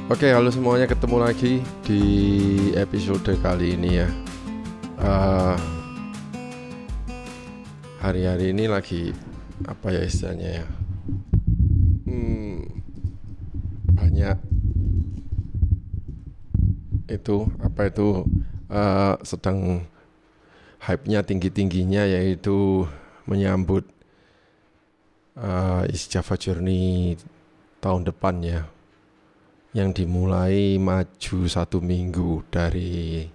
Oke, halo semuanya, ketemu lagi di episode kali ini ya. Eh, Hari-hari ini lagi apa ya istilahnya ya? Banyak itu apa itu sedang hype-nya tinggi-tingginya, yaitu menyambut East Java Journey tahun depan ya, yang dimulai maju 1 minggu dari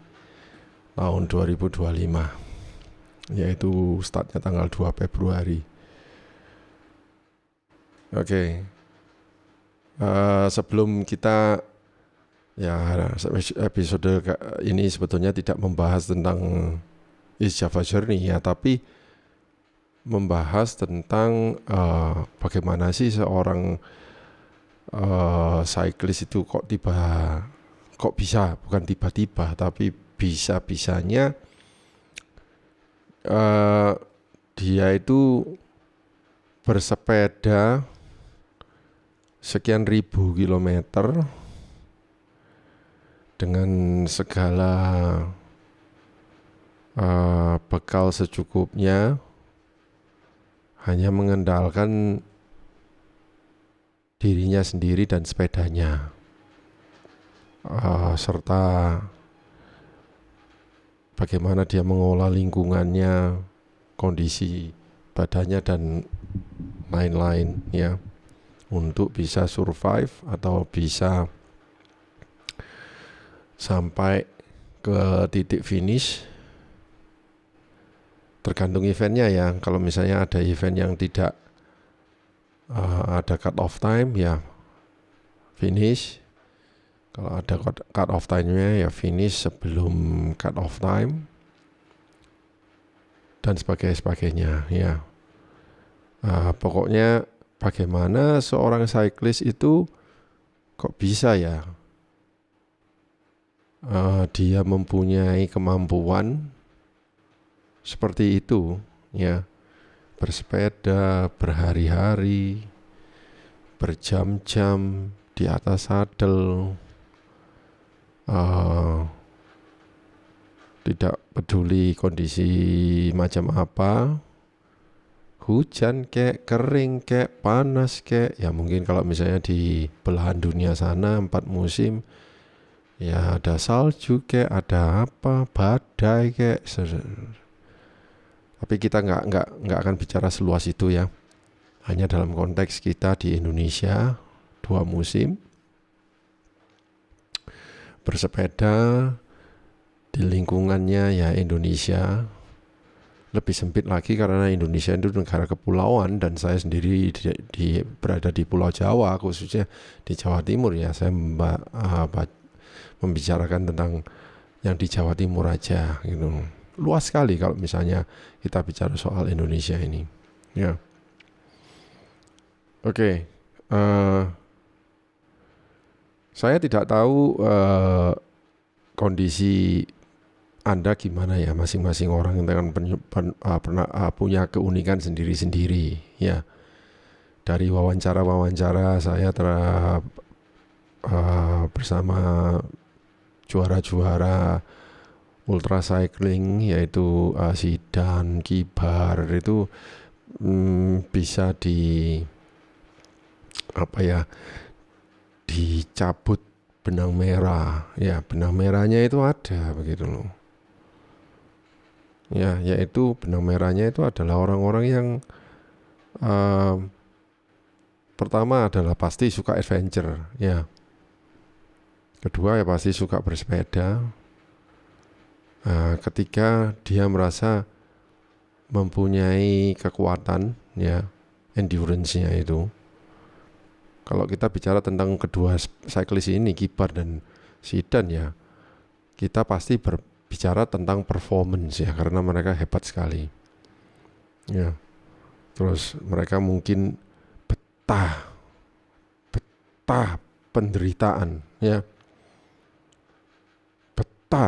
tahun 2025, yaitu startnya tanggal 2 Februari. Oke, sebelum kita ya, episode ini sebetulnya tidak membahas tentang East Java Journey ya, tapi membahas tentang bagaimana sih seorang cyclist itu kok bisa, bukan tiba-tiba, tapi bisa-bisanya dia itu bersepeda sekian ribu kilometer dengan segala bekal secukupnya, hanya mengandalkan dirinya sendiri dan sepedanya, serta bagaimana dia mengolah lingkungannya, kondisi badannya dan lain-lain ya, untuk bisa survive atau bisa sampai ke titik finish. Tergantung eventnya ya. Kalau misalnya ada event yang tidak ada cut off time ya finish. Kalau ada cut off time-nya ya finish sebelum cut off time dan sebagainya ya. Pokoknya bagaimana seorang cyclist itu kok bisa ya dia mempunyai kemampuan seperti itu ya, bersepeda berhari-hari, berjam-jam di atas sadel, tidak peduli kondisi macam apa, hujan kek, kering kek, panas kek ya. Mungkin kalau misalnya di belahan dunia sana 4 musim ya, ada salju kek, ada apa, badai kek. Tapi kita nggak akan bicara seluas itu ya. Hanya dalam konteks kita di Indonesia 2 musim bersepeda di lingkungannya ya Indonesia. Lebih sempit lagi karena Indonesia itu negara kepulauan dan saya sendiri berada di Pulau Jawa, khususnya di Jawa Timur ya. Saya membicarakan tentang yang di Jawa Timur aja gitu. Luas sekali kalau misalnya kita bicara soal Indonesia ini ya. Oke, saya tidak tahu kondisi Anda gimana ya. Masing-masing orang dengan pernah punya keunikan sendiri-sendiri ya. Dari wawancara saya bersama juara-juara ultra cycling, yaitu Zidan, Kibar, itu bisa dicabut benang merah ya. Benang merahnya itu ada begitu loh ya, yaitu benang merahnya itu adalah orang-orang yang pertama adalah pasti suka adventure ya, kedua ya pasti suka bersepeda, ketiga dia merasa mempunyai kekuatan ya, endurance-nya itu. Kalau kita bicara tentang kedua cyclist ini, Kibar dan Zidan ya, kita pasti berbicara tentang performance ya, karena mereka hebat sekali ya. Terus mereka mungkin betah penderitaan ya,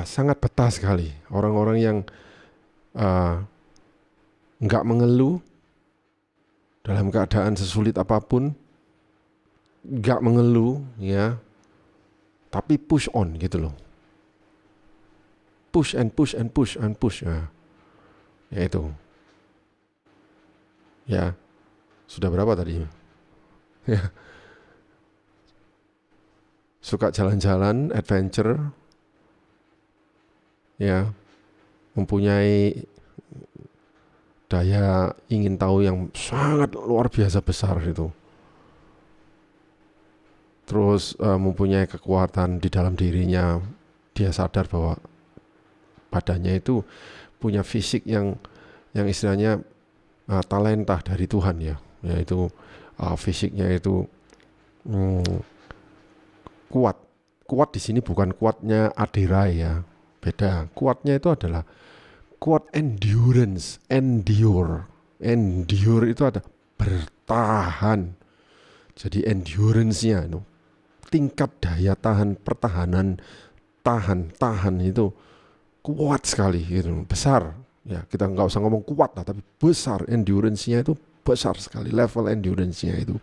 sangat betah sekali. Orang-orang yang nggak mengeluh dalam keadaan sesulit apapun, nggak mengeluh ya, tapi push on gitu loh. Push and push and push and push. Ya itu. Ya, sudah berapa tadi? Ya. Suka jalan-jalan, adventure. Ya, mempunyai daya ingin tahu yang sangat luar biasa besar itu. Terus mempunyai kekuatan di dalam dirinya. Dia sadar bahwa badannya itu punya fisik yang istilahnya talenta dari Tuhan ya. Yaitu fisiknya itu kuat. Kuat di sini bukan kuatnya Adirai ya. Beda. Kuatnya itu adalah kuat endurance, endure itu ada bertahan. Jadi endurance-nya itu tingkat daya tahan pertahanan tahan itu kuat sekali gitu, besar. Ya, kita nggak usah ngomong kuat lah, tapi besar, endurance-nya itu besar sekali, level endurance-nya itu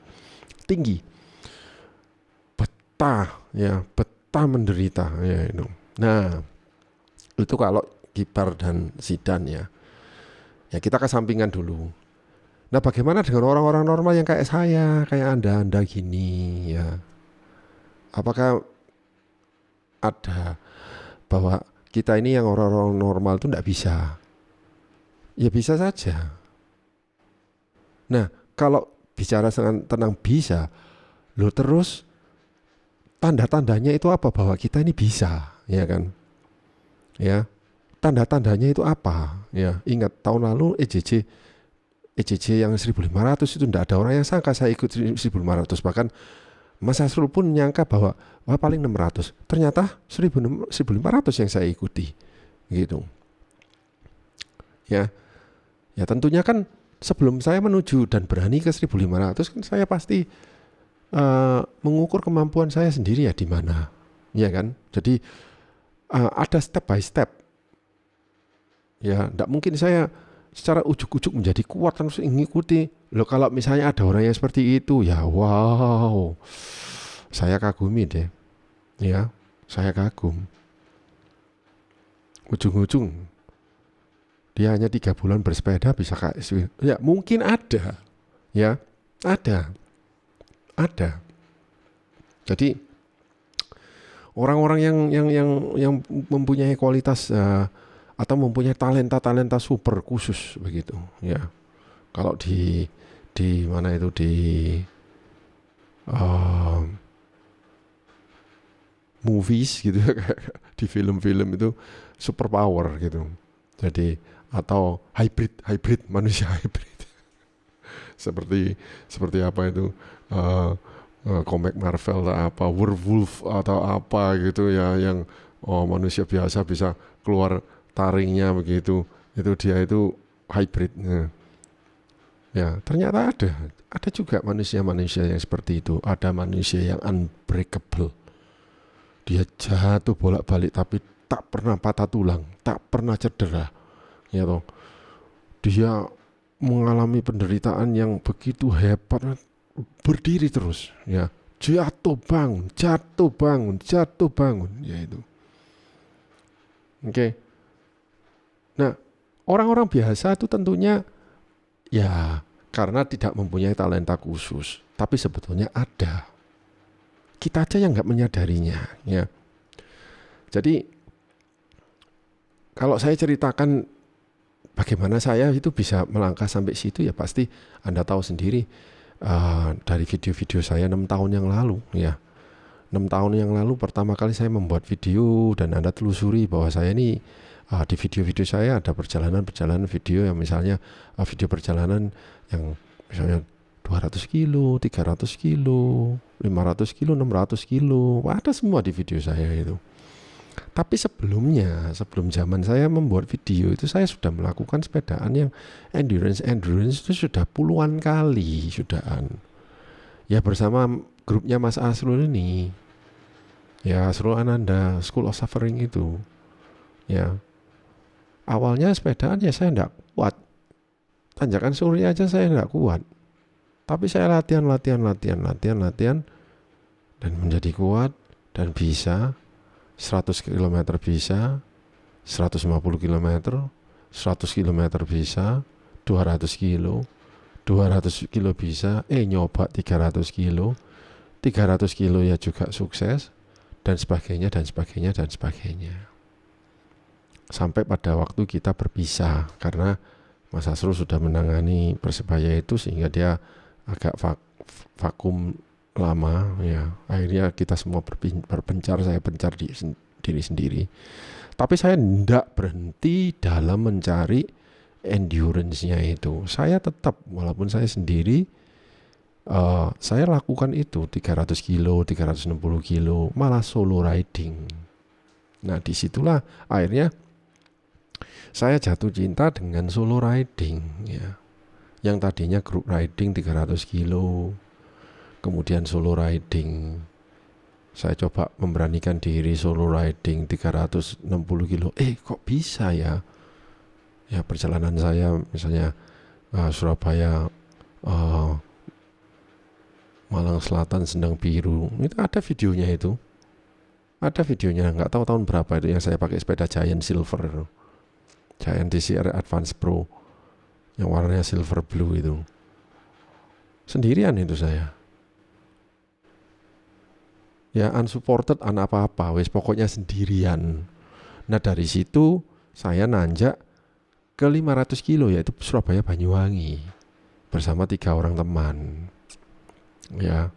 tinggi. Betah menderita ya itu. Nah, itu kalau Kibar dan Zidan ya. Ya kita kesampingkan dulu. Nah, bagaimana dengan orang-orang normal yang kayak saya, kayak Anda gini ya? Apakah ada bahwa kita ini yang orang-orang normal itu enggak bisa? Ya bisa saja. Nah, kalau bicara tentang bisa, lo terus tanda-tandanya itu apa bahwa kita ini bisa, ya kan? Ya, tanda-tandanya itu apa? Ya, ingat tahun lalu EJJ yang 1.500 itu tidak ada orang yang sangka saya ikut 1.500. Bahkan Mas Asrul pun menyangka bahwa paling 600. Ternyata 1.500 yang saya ikuti. Gitu. Ya tentunya kan sebelum saya menuju dan berani ke 1.500 kan saya pasti mengukur kemampuan saya sendiri ya di mana. Ya kan? Jadi ada step by step. Ya, tidak mungkin saya secara ujuk-ujuk menjadi kuat langsung mengikuti. Loh, kalau misalnya ada orang yang seperti itu, ya wow, saya kagumi deh. Ya, saya kagum. Ujung-ujung dia hanya 3 bulan bersepeda bisa KSW. Ya, mungkin ada. Ya, ada. Jadi orang-orang yang mempunyai kualitas atau mempunyai talenta super khusus begitu ya. Kalau di mana itu di movies gitu di film-film itu super power gitu. Jadi atau hybrid manusia hybrid. seperti apa itu komik Marvel atau apa werewolf atau apa gitu ya yang manusia biasa bisa keluar taringnya begitu, itu dia itu hybrid. Ya, ternyata ada juga manusia-manusia yang seperti itu. Ada manusia yang unbreakable. Dia jatuh bolak-balik tapi tak pernah patah tulang, tak pernah cedera. Ya toh. Dia mengalami penderitaan yang begitu hebat, berdiri terus, ya. Jatuh bangun, ya itu. Oke. Nah, orang-orang biasa itu tentunya ya karena tidak mempunyai talenta khusus, tapi sebetulnya ada. Kita aja yang nggak menyadarinya, ya. Jadi kalau saya ceritakan bagaimana saya itu bisa melangkah sampai situ, ya pasti Anda tahu sendiri dari video-video saya 6 tahun yang lalu, ya. 6 tahun yang lalu pertama kali saya membuat video dan Anda telusuri bahwa saya ini di video-video saya ada perjalanan video yang misalnya video perjalanan yang misalnya 200 kilo, 300 kilo, 500 kilo, 600 kilo, ada semua di video saya itu. Tapi sebelum zaman saya membuat video itu saya sudah melakukan sepedaan yang endurance itu sudah puluhan kali sudahan. Ya bersama grupnya Mas Asrul ini. Ya Asrul Ananda, School of Suffering itu. Ya. Awalnya sepedaan ya saya enggak kuat. Tanjakan Surya aja saya enggak kuat. Tapi saya latihan dan menjadi kuat dan bisa, 100 km bisa, 150 km, 100 km bisa, 200 kilo, 200 kilo bisa, nyoba 300 kilo, 300 kilo ya juga sukses, dan sebagainya, dan sebagainya, dan sebagainya. Sampai pada waktu kita berpisah, karena Mas Asrul sudah menangani Persebaya itu sehingga dia agak vakum lama, ya. Akhirnya kita semua berpencar, saya pencar diri sendiri. Tapi saya tidak berhenti dalam mencari endurance-nya itu. Saya tetap, walaupun saya sendiri, saya lakukan itu 300 kilo, 360 kilo, malah solo riding. Nah, disitulah akhirnya saya jatuh cinta dengan solo riding, ya. Yang tadinya group riding 300 kilo, kemudian solo riding. Saya coba memberanikan diri solo riding 360 kilo. Kok bisa ya? Ya, perjalanan saya misalnya Surabaya, Malang Selatan, Sendang Biru, itu ada videonya itu. Ada videonya, nggak tahu tahun berapa itu yang saya pakai sepeda Giant Silver, Giant DCR Advance Pro, yang warnanya silver blue itu. Sendirian itu saya. Ya unsupported apa-apa, wes pokoknya sendirian. Nah, dari situ saya nanjak ke 500 kilo, yaitu Surabaya Banyuwangi, bersama 3 orang teman, ya.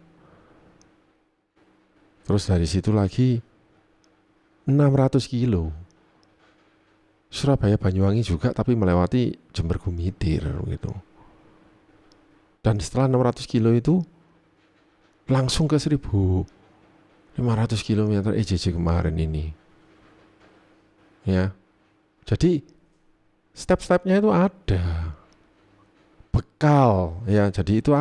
Terus dari situ lagi 600 kilo Surabaya Banyuwangi juga, tapi melewati Jember Gumitir gitu. Dan setelah 600 kilo itu langsung ke 1500 km EJJ kemarin ini, ya. Jadi step-stepnya itu ada bekal, ya. Jadi itu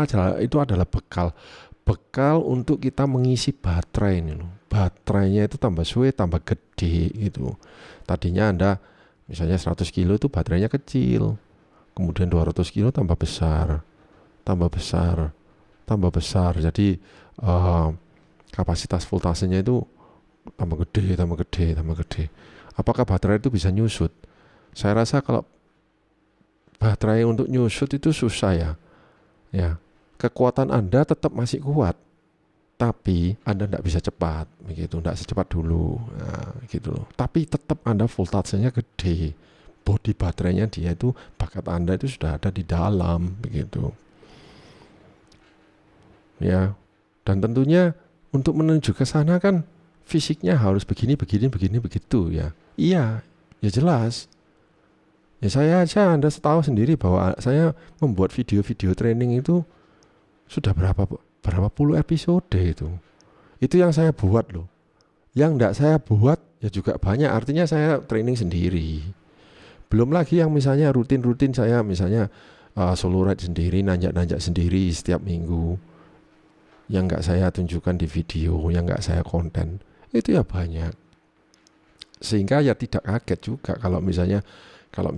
adalah bekal untuk kita mengisi baterai ini loh. Baterainya itu tambah suwe tambah gede gitu. Tadinya Anda misalnya 100 kilo itu baterainya kecil, kemudian 200 kilo tambah besar, tambah besar, tambah besar. Jadi kapasitas voltasenya itu tambah gede, tambah gede, tambah gede. Apakah baterai itu bisa nyusut? Saya rasa kalau baterai untuk nyusut itu susah, ya. Ya, kekuatan Anda tetap masih kuat, tapi Anda tidak bisa cepat, begitu, tidak secepat dulu, nah, gitu loh. Tapi tetap Anda voltasenya gede, bodi baterainya dia itu, bakat Anda itu sudah ada di dalam, begitu. Ya, dan tentunya untuk menuju ke sana kan fisiknya harus begini, begitu, ya. Iya, ya jelas. Ya Anda tahu sendiri bahwa saya membuat video-video training itu sudah berapa puluh episode itu. Itu yang saya buat loh. Yang enggak saya buat ya juga banyak, artinya saya training sendiri. Belum lagi yang misalnya rutin-rutin saya misalnya solo ride sendiri, nanjak-nanjak sendiri setiap minggu, yang enggak saya tunjukkan di video, yang enggak saya konten, itu ya banyak. Sehingga ya tidak kaget juga kalau misalnya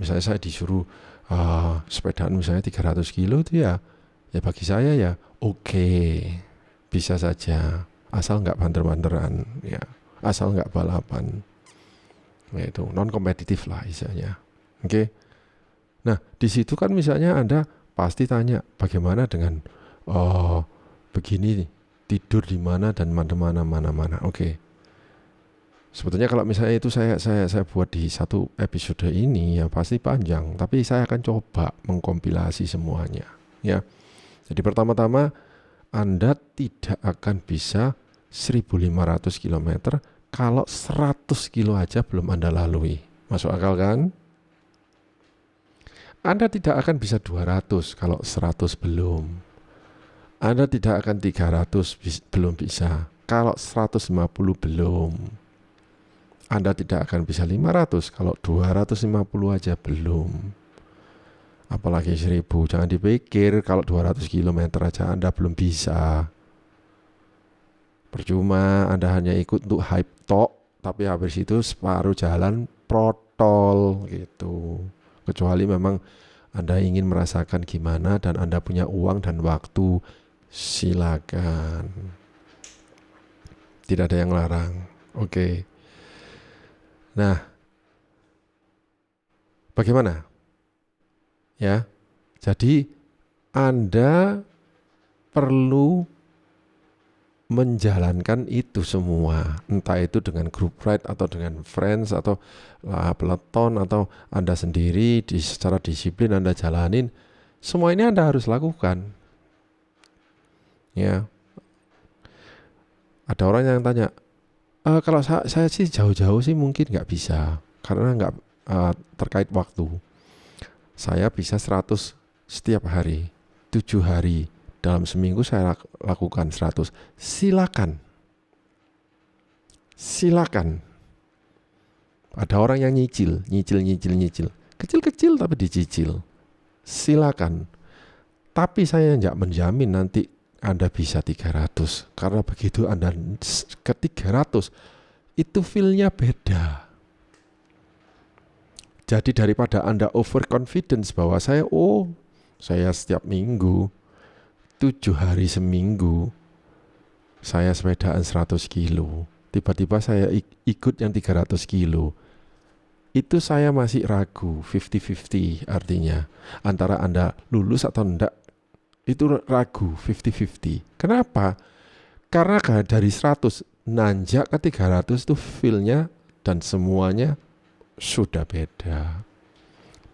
saya disuruh sepedaan misalnya 300 kilo itu ya bagi saya ya oke, bisa saja, asal nggak banter-banteran, ya, asal nggak balapan, ya, itu non kompetitif lah istilahnya. Oke. Nah, di situ kan misalnya Anda pasti tanya bagaimana dengan begini, tidur di mana dan mana. Oke. Sebetulnya kalau misalnya itu saya buat di satu episode ini ya pasti panjang, tapi saya akan coba mengkompilasi semuanya, ya. Jadi pertama-tama Anda tidak akan bisa 1500 km kalau 100 kilo aja belum Anda lalui. Masuk akal kan? Anda tidak akan bisa 200 kalau 100 belum. Anda tidak akan 300 belum bisa kalau 150 belum. Anda tidak akan bisa 500 kalau 250 aja belum. Apalagi 1000, jangan dipikir kalau 200 km aja Anda belum bisa. Percuma Anda hanya ikut untuk hype tok, tapi habis itu separuh jalan protol gitu. Kecuali memang Anda ingin merasakan gimana dan Anda punya uang dan waktu, silakan. Tidak ada yang larang. Oke. Nah, bagaimana? Ya. Jadi Anda perlu menjalankan itu semua, entah itu dengan group ride atau dengan friends atau peloton atau Anda sendiri secara disiplin Anda jalanin, semua ini Anda harus lakukan. Ya, ada orang yang tanya, kalau saya sih jauh-jauh sih mungkin nggak bisa karena nggak terkait waktu. Saya bisa 100 setiap hari, 7 hari. Dalam seminggu saya lakukan 100. Silakan. Ada orang yang nyicil. Kecil-kecil tapi dicicil. Silakan. Tapi saya nggak menjamin nanti Anda bisa 300. Karena begitu Anda ke 300, itu feel-nya beda. Jadi daripada Anda overconfidence bahwa saya setiap minggu 7 hari seminggu saya sepedaan 100 kilo, tiba-tiba saya ikut yang 300 kilo, itu saya masih ragu, 50-50 artinya antara Anda lulus atau enggak, itu ragu 50-50. Kenapa? Karena dari 100 nanjak ke 300 itu feel-nya dan semuanya sudah beda,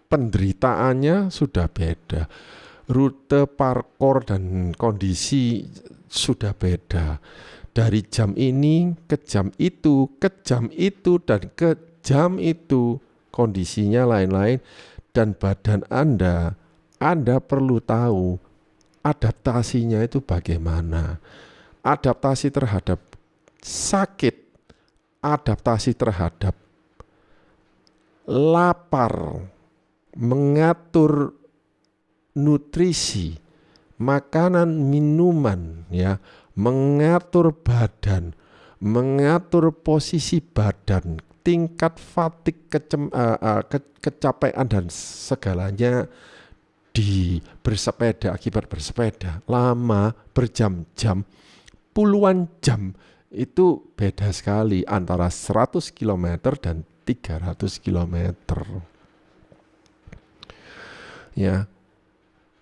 penderitaannya sudah beda, rute parkour dan kondisi sudah beda. Dari jam ini ke jam itu, dan ke jam itu kondisinya lain-lain. Dan badan Anda perlu tahu adaptasinya itu bagaimana. Adaptasi terhadap sakit, adaptasi terhadap lapar, mengatur nutrisi, makanan, minuman, ya, mengatur badan, mengatur posisi badan, tingkat fatigue, kecapean dan segalanya di bersepeda, akibat bersepeda lama, berjam-jam, puluhan jam, itu beda sekali antara 100 km dan 300 km. Ya,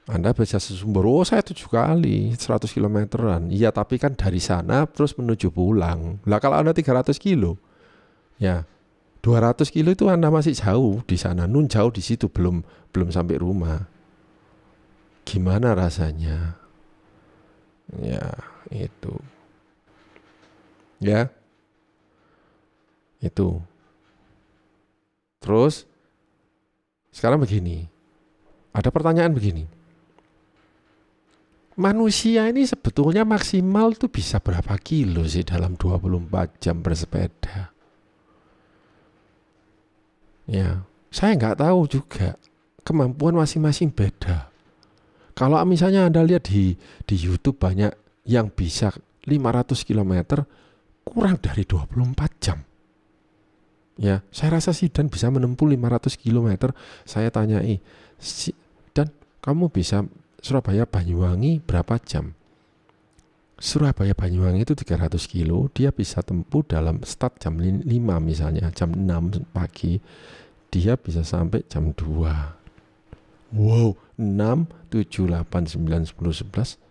Anda bisa sesumber, saya 7 kali 100 kilometeran. Iya, tapi kan dari sana terus menuju pulang. Lah kalau Anda 300 kilo, ya 200 kilo itu Anda masih jauh di sana. Jauh di situ, belum sampai rumah. Gimana rasanya? Ya, itu. Ya. Itu. Terus sekarang begini. Ada pertanyaan begini. Manusia ini sebetulnya maksimal tuh bisa berapa kilo sih dalam 24 jam bersepeda? Ya, saya nggak tahu juga. Kemampuan masing-masing beda. Kalau misalnya Anda lihat di YouTube banyak yang bisa 500 km kurang dari 24 jam. Ya, saya rasa Dan bisa menempuh 500 km. Saya tanyai, Dan kamu bisa Surabaya Banyuwangi berapa jam? Surabaya Banyuwangi itu 300 kilo, dia bisa tempuh dalam start jam 5 misalnya, jam 6 pagi, dia bisa sampai jam 2. Wow, 6, 7, 8, 9, 10, 11,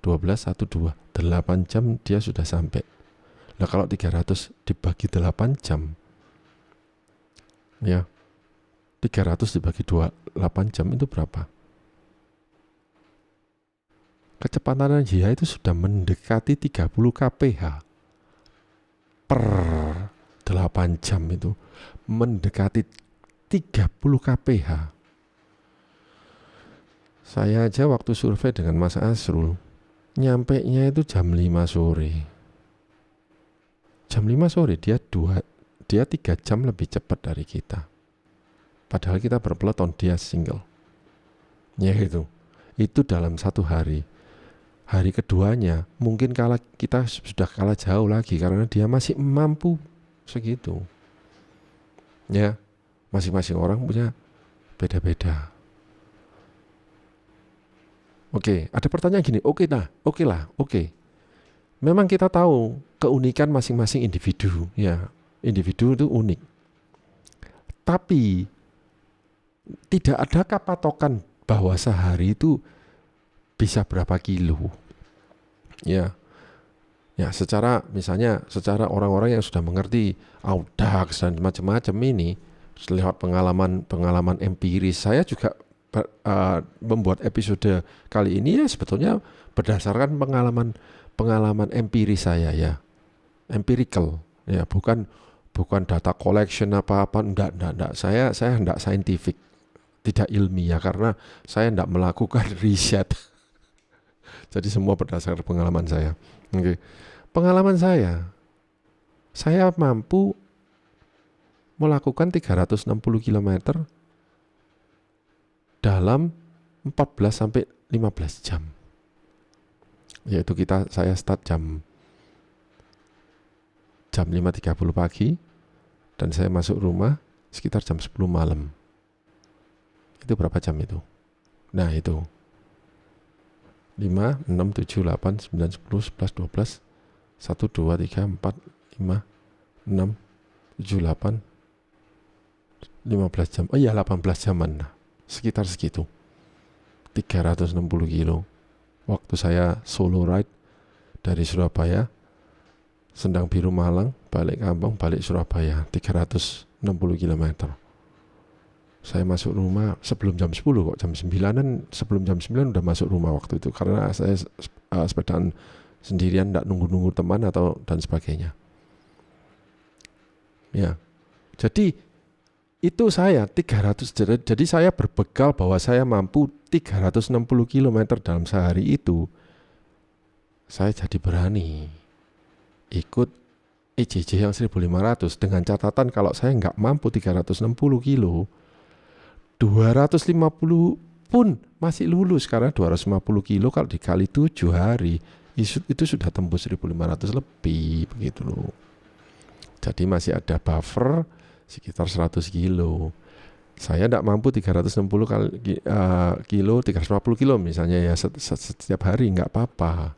12, 1, 2, 8 jam dia sudah sampai. Nah kalau 300 dibagi 8 jam, ya 300 dibagi 8 jam itu berapa? Kecepatan dia itu sudah mendekati 30 kph per 8 jam itu. Mendekati 30 kph. Saya aja waktu survei dengan Mas Asrul, nyampenya itu jam 5 sore. Jam 5 sore dia 3 jam lebih cepat dari kita. Padahal kita berpeloton, dia single. Ya itu. Itu dalam 1 hari. Hari keduanya mungkin kita sudah kalah jauh lagi karena dia masih mampu segitu. Ya, masing-masing orang punya beda-beda. Oke, ada pertanyaan gini. Oke. Memang kita tahu keunikan masing-masing individu, ya. Individu itu unik. Tapi tidak adakah patokan bahwa sehari itu bisa berapa kilo? Ya. Ya, misalnya secara orang-orang yang sudah mengerti audax dan macam-macam ini lewat pengalaman empiris. Saya juga membuat episode kali ini ya sebetulnya berdasarkan pengalaman empiris saya, ya. Empirical, ya, bukan data collection apa-apa, enggak. Saya enggak scientific, tidak ilmiah karena saya enggak melakukan riset. Jadi semua berdasarkan pengalaman saya. Oke. Pengalaman saya mampu melakukan 360 km dalam 14 sampai 15 jam. Yaitu saya start jam 5.30 pagi dan saya masuk rumah sekitar jam 10 malam. Itu berapa jam itu? Nah, itu 5, 6, 7, 8, 9, 10, 11, 12 1, 2, 3, 4, 5, 6, 7, 8 15 jam. Oh iya, 18 jaman. Sekitar segitu. 360 kilo. Waktu saya solo ride dari Surabaya, Sendang Biru Malang, balik kampung, balik Surabaya, 360 km. Saya masuk rumah sebelum jam 10 kok, jam 9-an, sebelum jam 9 udah masuk rumah waktu itu. Karena saya sepedaan sendirian, tidak nunggu-nunggu teman atau dan sebagainya. Ya, jadi itu saya 300. Jadi saya berbekal bahwa saya mampu 360 km dalam sehari itu. Saya jadi berani ikut EJJ yang 1.500 dengan catatan kalau saya nggak mampu 360 kilo, 250 pun masih lulus karena 250 kilo kalau dikali 7 hari itu sudah tembus 1.500 lebih begitu loh. Jadi masih ada buffer sekitar 100 kilo. Saya tidak mampu 360 kilo, 350 kilo misalnya ya setiap hari, nggak apa-apa.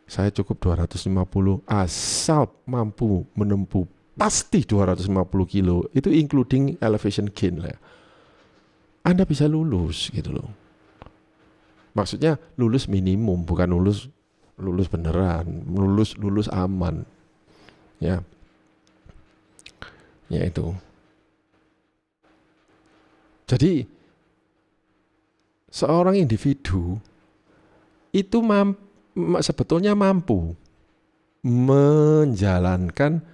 Saya cukup 250 asal mampu menempuh pasti 250 kilo. Itu including elevation gain lah ya. Anda bisa lulus gitu loh. Maksudnya lulus minimum, bukan lulus beneran, lulus aman. Ya. Ya itu. Jadi seorang individu itu sebetulnya mampu menjalankan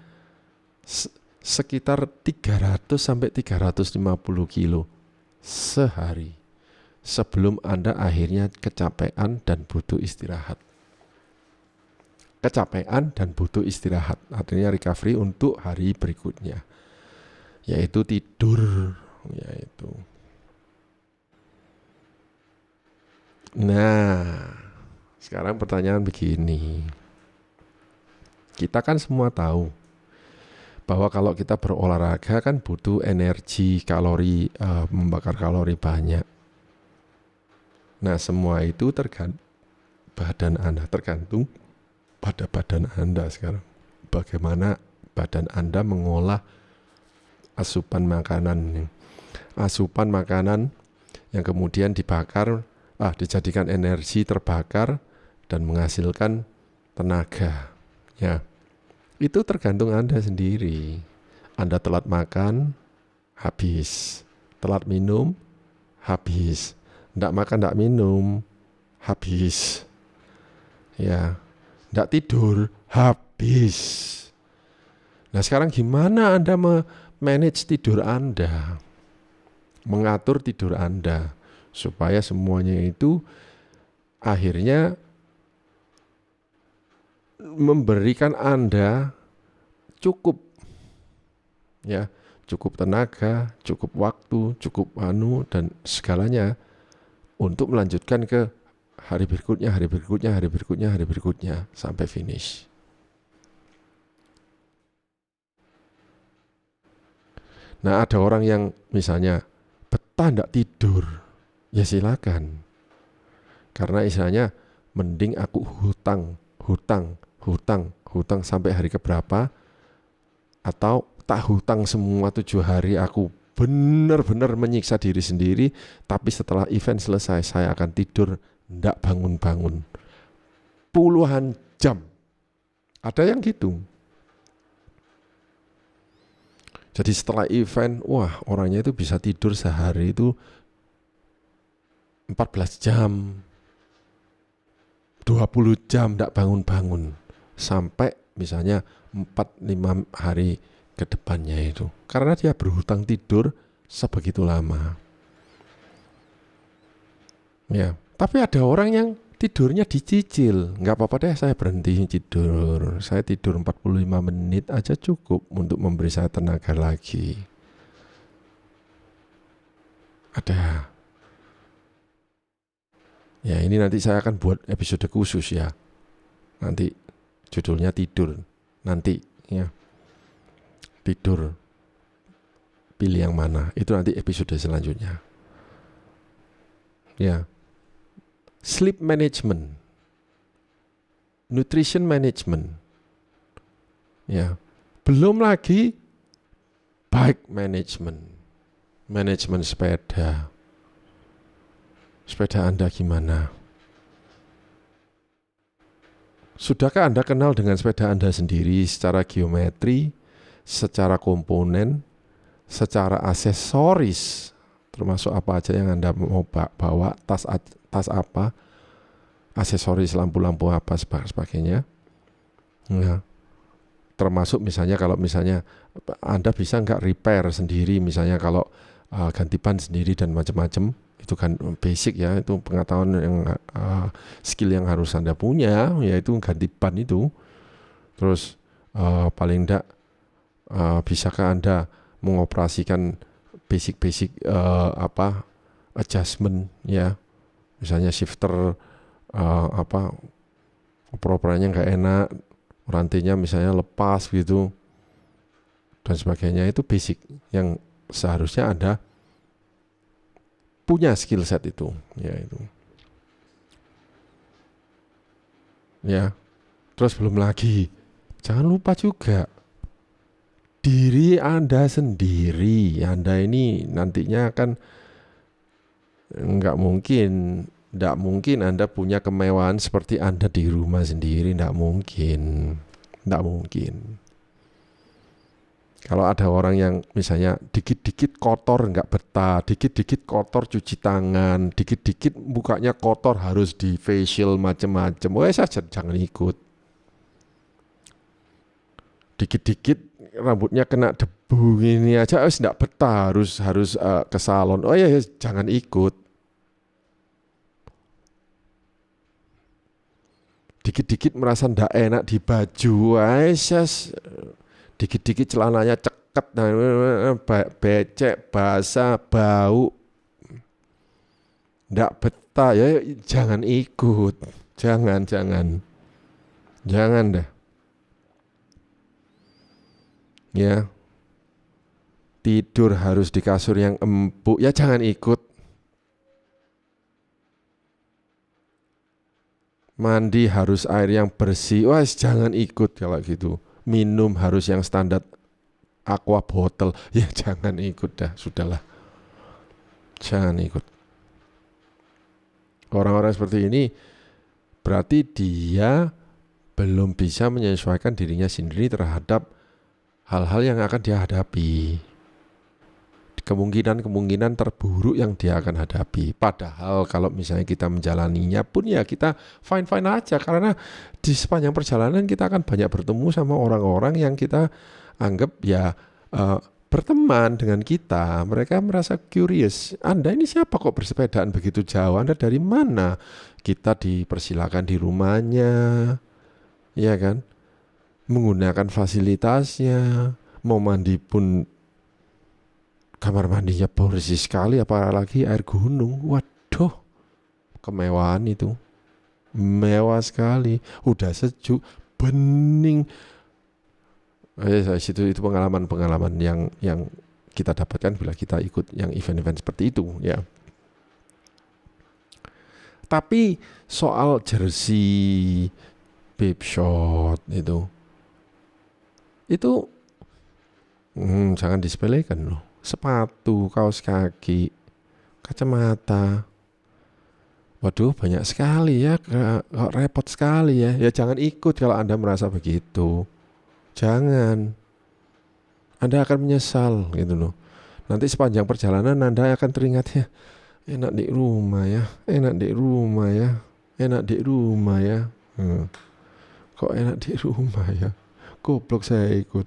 sekitar 300 sampai 350 kilo sehari sebelum Anda akhirnya kecapean dan butuh istirahat. Kecapean dan butuh istirahat, artinya recovery untuk hari berikutnya, yaitu tidur, yaitu. Nah, sekarang pertanyaan begini. Kita kan semua tahu bahwa kalau kita berolahraga kan butuh energi, kalori, membakar kalori banyak. Nah, semua itu tergantung pada badan Anda sekarang. Bagaimana badan Anda mengolah asupan makanan yang kemudian dijadikan energi, terbakar dan menghasilkan tenaga. Ya, itu tergantung Anda sendiri. Anda telat makan, habis. Telat minum, habis. Nggak makan, nggak minum, habis. Ya, nggak tidur, habis. Nah, sekarang gimana Anda manage tidur Anda? Mengatur tidur Anda supaya semuanya itu akhirnya memberikan Anda cukup, ya, cukup tenaga, cukup waktu, cukup dan segalanya untuk melanjutkan ke hari berikutnya sampai finish. Nah, ada orang yang misalnya betah nggak tidur, ya silakan. Karena istilahnya mending aku hutang sampai hari keberapa, atau tak hutang semua 7 hari, aku benar-benar menyiksa diri sendiri, tapi setelah event selesai saya akan tidur ndak bangun-bangun puluhan jam. Ada yang gitu. Jadi setelah event, wah orangnya itu bisa tidur sehari itu 14 jam, 20 jam ndak bangun-bangun, sampai misalnya 4-5 hari ke depannya itu. Karena dia berhutang tidur sebegitu lama. Ya, tapi ada orang yang tidurnya dicicil. Nggak apa-apa deh, saya berhenti tidur. Saya tidur 45 menit aja cukup untuk memberi saya tenaga lagi. Ada. Ya, ini nanti saya akan buat episode khusus ya. Nanti judulnya tidur. Nanti ya. Tidur. Pilih yang mana. Itu nanti episode selanjutnya. Ya. Sleep management. Nutrition management. Ya. Belum lagi bike management. Manajemen sepeda. Sepeda Anda gimana? Sudahkah Anda kenal dengan sepeda Anda sendiri secara geometri, secara komponen, secara aksesoris, termasuk apa aja yang Anda mau bawa, tas apa, aksesoris lampu-lampu apa sebagainya. Ya. Termasuk misalnya kalau misalnya Anda bisa nggak repair sendiri, misalnya kalau ganti ban sendiri dan macam-macam. Itu kan basic ya, itu pengetahuan yang skill yang harus Anda punya, yaitu ganti ban itu. Terus paling enggak bisakah Anda mengoperasikan basic adjustment ya, misalnya shifter oper-operannya nggak enak, rantainya misalnya lepas gitu dan sebagainya. Itu basic yang seharusnya Anda punya skill set itu, ya itu. Ya. Terus belum lagi, jangan lupa juga diri Anda sendiri. Anda ini nantinya kan enggak mungkin Anda punya kemewahan seperti Anda di rumah sendiri, enggak mungkin. Kalau ada orang yang misalnya dikit-dikit kotor nggak betah, dikit-dikit kotor cuci tangan, dikit-dikit mukanya kotor harus di facial macam-macam, saja jangan ikut. Dikit-dikit rambutnya kena debu ini aja nggak betah, harus ke salon. Jangan ikut. Dikit-dikit merasa nggak enak di baju, dikit-dikit celananya ceket, becek, basah, bau, nggak betah, ya jangan ikut, jangan deh, ya. Tidur harus di kasur yang empuk, ya jangan ikut. Mandi harus air yang bersih, jangan ikut kalau gitu. Minum harus yang standar aqua botol, ya jangan ikut dah, sudahlah, jangan ikut. Orang-orang seperti ini berarti dia belum bisa menyesuaikan dirinya sendiri terhadap hal-hal yang akan dia hadapi, kemungkinan terburuk yang dia akan hadapi. Padahal kalau misalnya kita menjalaninya pun ya kita fine-fine aja, karena di sepanjang perjalanan kita akan banyak bertemu sama orang-orang yang kita anggap ya berteman dengan kita. Mereka merasa curious, Anda ini siapa kok bersepedaan begitu jauh, Anda dari mana? Kita dipersilakan di rumahnya, ya kan, menggunakan fasilitasnya, mau mandi pun kamar mandinya bersih sekali, apalagi air gunung. Waduh, kemewahan itu, mewah sekali, udah sejuk, bening. Itu pengalaman yang kita dapatkan bila kita ikut yang event-event seperti itu, ya. Tapi soal jersey, bib shot itu jangan disepelekan loh. Sepatu, kaos kaki, kacamata. Waduh, banyak sekali ya, kok repot sekali ya. Ya jangan ikut kalau Anda merasa begitu. Jangan. Anda akan menyesal gitu loh. Nanti sepanjang perjalanan Anda akan teringat ya, enak di rumah ya, enak di rumah ya, enak di rumah ya. Kok enak di rumah ya? Goblok saya ikut.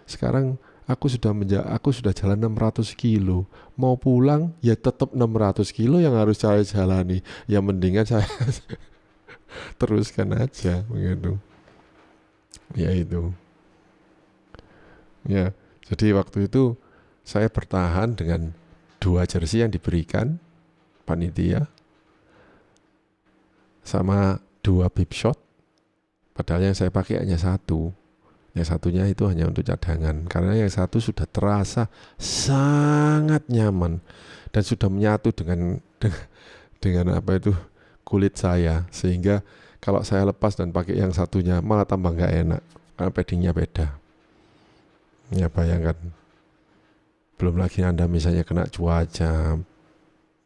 Sekarang aku sudah jalan 600 kilo. Mau pulang ya tetap 600 kilo yang harus saya jalani. Ya mendingan saya teruskan aja begitu. Ya itu. Ya, jadi waktu itu saya bertahan dengan 2 jersey yang diberikan panitia sama 2 bib shot. Padahal yang saya pakai hanya 1. Yang satunya itu hanya untuk cadangan, karena yang satu sudah terasa sangat nyaman dan sudah menyatu dengan apa itu kulit saya, sehingga kalau saya lepas dan pakai yang satunya malah tambah nggak enak karena paddingnya beda. Ya bayangkan, belum lagi Anda misalnya kena cuaca,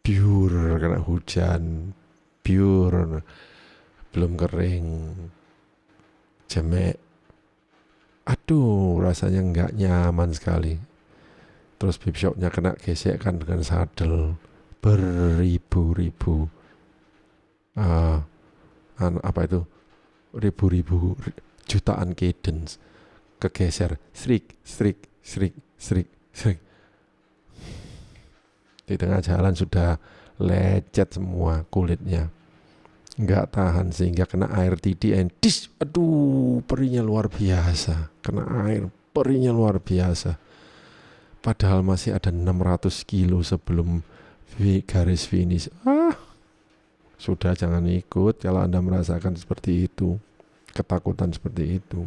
pure kena hujan, pure belum kering, jemek. Aduh, rasanya nggak nyaman sekali. Terus bib shotnya kena gesekan dengan sadel beribu-ribu, ribu-ribu jutaan cadence kegeser, strik. Di tengah jalan sudah lecet semua kulitnya, nggak tahan sehingga kena air tidih, aduh perihnya luar biasa, kena air perihnya luar biasa, padahal masih ada 600 kilo sebelum garis finish. Sudah jangan ikut kalau Anda merasakan seperti itu, ketakutan seperti itu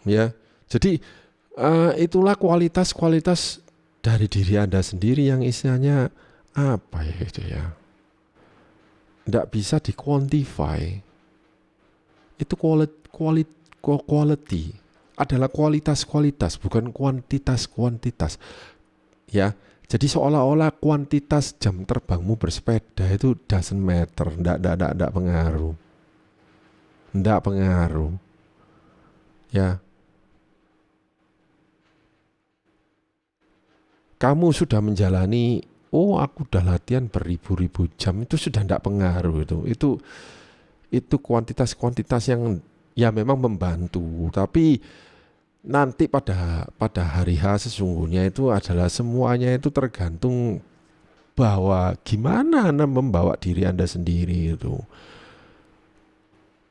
ya. Jadi itulah kualitas dari diri Anda sendiri yang istilahnya apa ya itu ya, tidak bisa di-quantify. Itu quality adalah kualitas, bukan kuantitas ya. Jadi seolah-olah kuantitas jam terbangmu bersepeda itu doesn't matter, tidak pengaruh ya. Kamu sudah menjalani, aku udah latihan beribu-ribu jam, itu sudah tidak pengaruh. Itu kuantitas yang ya memang membantu, tapi nanti pada hari H sesungguhnya itu adalah semuanya itu tergantung bahwa gimana Anda membawa diri Anda sendiri itu.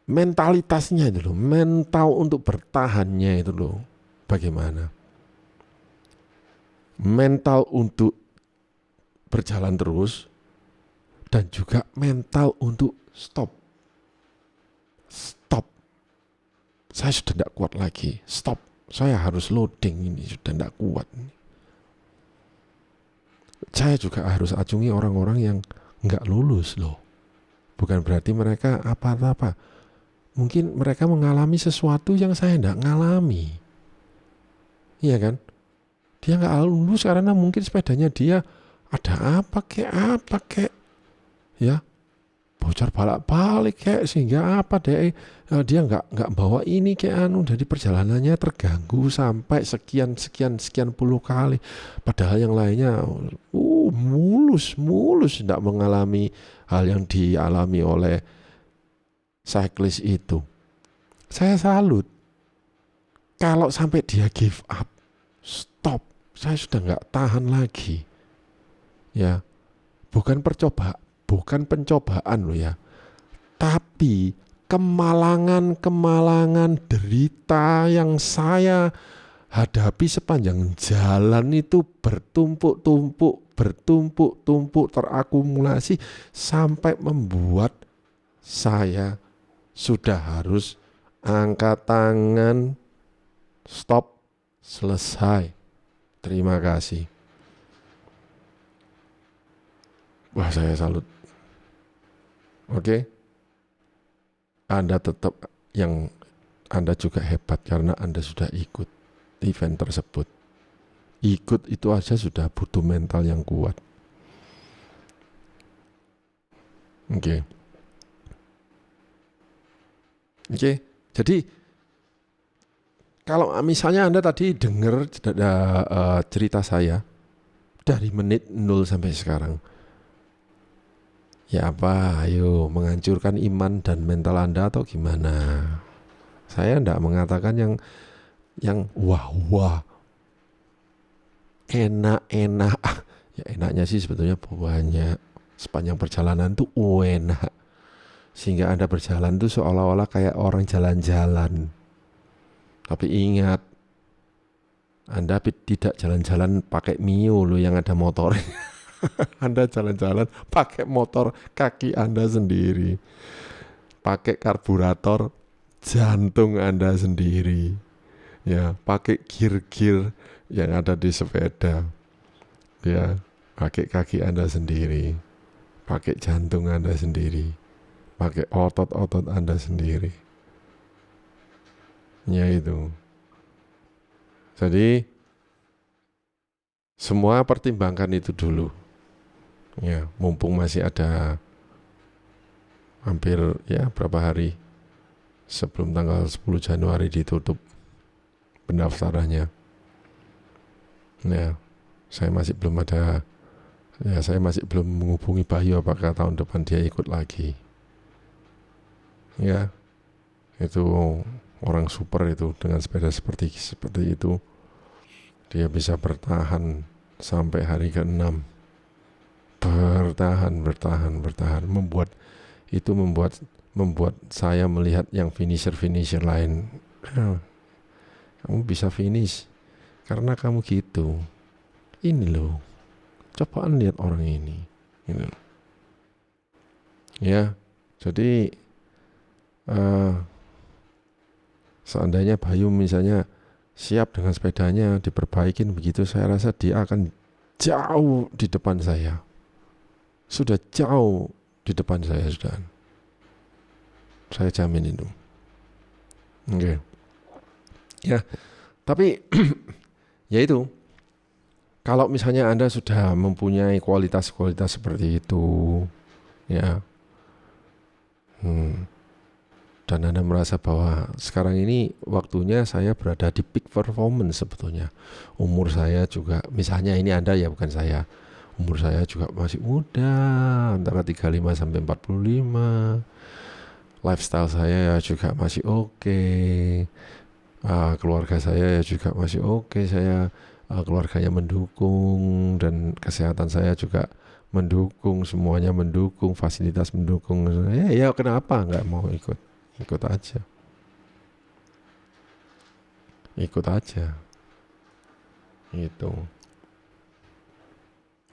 Mentalitasnya itu loh, mental untuk bertahannya itu loh, bagaimana? Mental untuk berjalan terus dan juga mental untuk stop. Saya sudah tidak kuat lagi, stop. Saya harus loading, ini sudah tidak kuat. Saya juga harus acungi orang-orang yang nggak lulus loh. Bukan berarti mereka apa-apa. Mungkin mereka mengalami sesuatu yang saya tidak ngalami. Iya kan? Dia nggak lulus karena mungkin sepedanya dia ada apa kek ya, bocor balik kek, sehingga apa deh dia nggak bawa ini kek dari perjalanannya terganggu sampai sekian puluh kali, padahal yang lainnya mulus tidak mengalami hal yang dialami oleh cyclist itu. Saya salut kalau sampai dia give up, stop, saya sudah nggak tahan lagi ya. Bukan pencobaan loh ya, tapi kemalangan derita yang saya hadapi sepanjang jalan itu bertumpuk terakumulasi sampai membuat saya sudah harus angkat tangan, stop, selesai, terima kasih. Wah, saya salut. Oke. Anda tetap yang Anda juga hebat karena Anda sudah ikut event tersebut. Ikut itu aja sudah butuh mental yang kuat. Oke. Jadi kalau misalnya Anda tadi dengar cerita saya dari menit 0 sampai sekarang, ya apa, ayo menghancurkan iman dan mental Anda atau gimana? Saya enggak mengatakan yang wah enak. Ya enaknya sih sebetulnya banyak. Sepanjang perjalanan tuh enak. Sehingga Anda berjalan tuh seolah-olah kayak orang jalan-jalan. Tapi ingat, Anda tidak jalan-jalan pakai Mio loh yang ada motor. Anda jalan-jalan pakai motor kaki Anda sendiri. Pakai karburator jantung Anda sendiri. Ya, pakai gear-gear yang ada di sepeda. Ya, pakai kaki Anda sendiri. Pakai jantung Anda sendiri. Pakai otot-otot Anda sendiri. Ya itu. Jadi semua pertimbangkan itu dulu. Ya, mumpung masih ada hampir ya berapa hari sebelum tanggal 10 Januari ditutup pendaftarannya. Ya, saya masih belum menghubungi Bayu apakah tahun depan dia ikut lagi. Ya, itu orang super itu dengan sepeda seperti itu. Dia bisa bertahan sampai hari ke-6. Bertahan. Membuat saya melihat yang finisher lain. Kamu bisa finish karena kamu gitu. Ini loh. Cobaan lihat orang ini. Gitu. Ya, jadi seandainya Bayu misalnya siap dengan sepedanya diperbaikin begitu, saya rasa dia akan jauh di depan saya. Sudah jauh di depan saya sudah. Saya jamin itu. Oke. Ya, tapi ya itu. Kalau misalnya Anda sudah mempunyai kualitas-kualitas seperti itu, ya, dan Anda merasa bahwa sekarang ini waktunya saya berada di peak performance sebetulnya. Umur saya juga, misalnya ini Anda ya bukan saya, umur saya juga masih muda, antara 35 sampai 45. Lifestyle saya ya juga masih oke. Keluarga saya ya juga masih oke. Saya keluarganya mendukung dan kesehatan saya juga mendukung, semuanya mendukung, fasilitas mendukung. Ya kenapa nggak mau ikut aja. Gitu.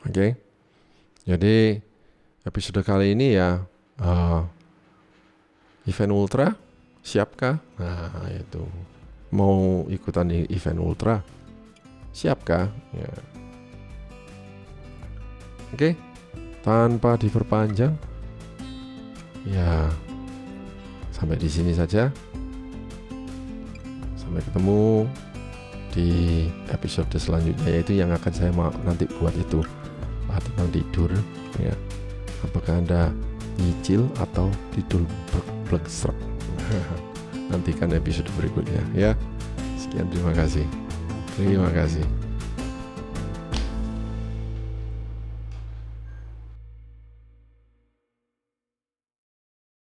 Oke. Jadi episode kali ini ya event ultra siapkah? Nah itu, mau ikutan event ultra siapkah? Ya. Oke. Tanpa diperpanjang, ya sampai di sini saja. Sampai ketemu di episode selanjutnya, yaitu yang akan saya mau nanti buat itu tentang tidur. Ya, apakah Anda nyicil atau tidur blegsrek? Nantikan episode berikutnya. Ya, sekian, terima kasih.